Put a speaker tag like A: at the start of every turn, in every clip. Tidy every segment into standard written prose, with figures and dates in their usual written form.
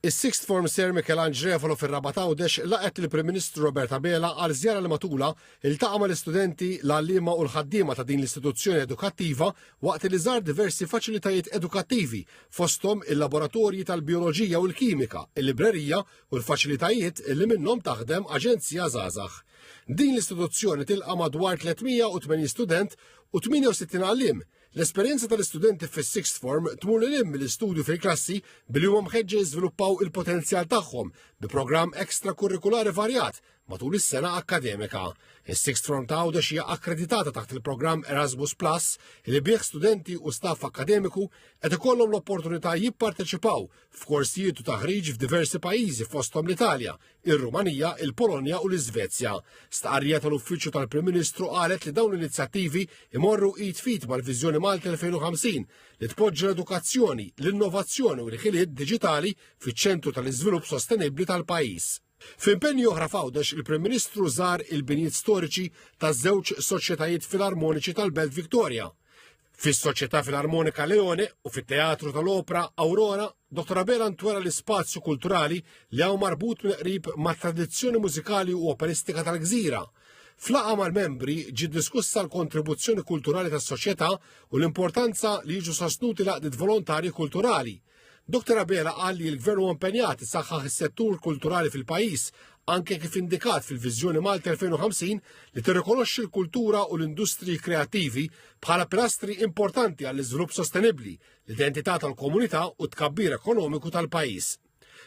A: Is-Sixth Form Ser Michelangelo fir-Raba' Għawdex laqgħet il-Prim Ministru Robert Abela għal żjara li matula iltaqa' mal-istudenti, l-għalliema u l-ħaddiema ta' din l-istituzzjoni edukattiva waqt li żar diversi faċilitajiet edukattivi fosthom il-laboratorji tal-bioloġija u l-kimika, il-librerija u l-faċilitajiet li minnhom taħdem aġenzija żgħażagħ. Din l-istituzzjoni tilqa' madwar 380 student u 68 għalliem. L-esperjenza tal-istudenti fis-Sixth Form tmur lil mill-istudju fil-klassi billi huma mħeġġa jiżviluppaw il-potenzjal tagħhom bi programm ekstrakurrikulari varjat matul is-sena akkademika. Is-Sixth Form ta' Għawdex hija akkreditata taħt il-programm Erasmus Plus li bih studenti u staff akademiku qed ikollhom l-opportunità jipparteċipaw f'korsijiet u taħriġ f'diversi pajjiżi fosthom l-Italja, ir-Rumanija, il-Polonja u l-Iżvezja. Stqarrija tal-Uffiċċju tal-Prim Ministru qalet li dawn l-inizjattivi imorru id fit mal-Viżjoni Malta 2050 li tpoġġi l-edukazzjoni, l-innovazzjoni u l-ħiliet diġitali fiċ-ċentru tal-iżvilupp sostenibbli tal-pajjiż. F'impenju oħra f'Għawdex il-Prim Ministru żar il-binjiet storiċi taż-żewġ soċjetajiet filarmoniċi tal-Belt Victoria. Fis-Soċjetà Filarmonika Leone u fit-Teatru tal-Opra Aurora, Dr. Abela ntwera l-ispazju kulturali li hawn marbut mill-qrib mat-tradizzjoni mużikali u operistika tal-Gżira. Flaqa mal-membri ġiet diskussa l-kontribuzzjoni kulturali tas-soċjetà u l-importanza li jiġu sostnuti laqdiet volontarji kulturali. Dr. Abela qal li l-Gvern huwa impenjat isaħħaħ is-settur kulturali fil-pajjiż anke kif indikat fil-Viżjoni Malta 2050 li tirrikonoxxi l-kultura u l-industriji kreattivi bħala pilastri importanti għall-iżvilupp sostenibbli, l-identità tal-komunità u tkabbir ekonomiku tal-pajjiż.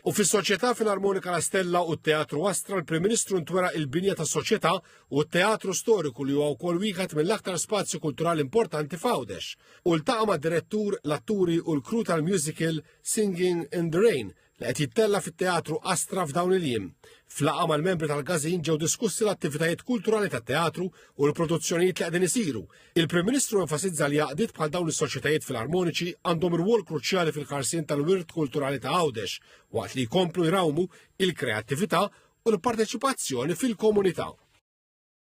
A: U fis-Soċjetà Filarmonika La Stella u t-Teatru Astra l-Prim Ministru ntwera il-binja tas-soċjetà u t-Teatru Storiku li huwa wkoll wieħed mill-aktar spazju kulturali importanti f'Għawdex. U ltaqa' mad-direttur, l-atturi u l-kru tal-musical Singing in the Rain li qed jittella fit-Teatru Astra f'dawn il-jiem. Flaqa mal-membri tal-Gazin ġew diskussi l-attivitajiet kulturali tat-teatru u l-produzzjonijiet li qegħdin isiru. Il-Prim Ministru enfasizza li għaqdiet bħal dawn is-soċjetajiet filarmoniċi għandhom rwol kruċjali fil-ħarsien tal-wirt kulturali ta' Għawdex waqt li jkomplu jrawmu il-kreattività u l-parteċipazzjoni fil-komunità.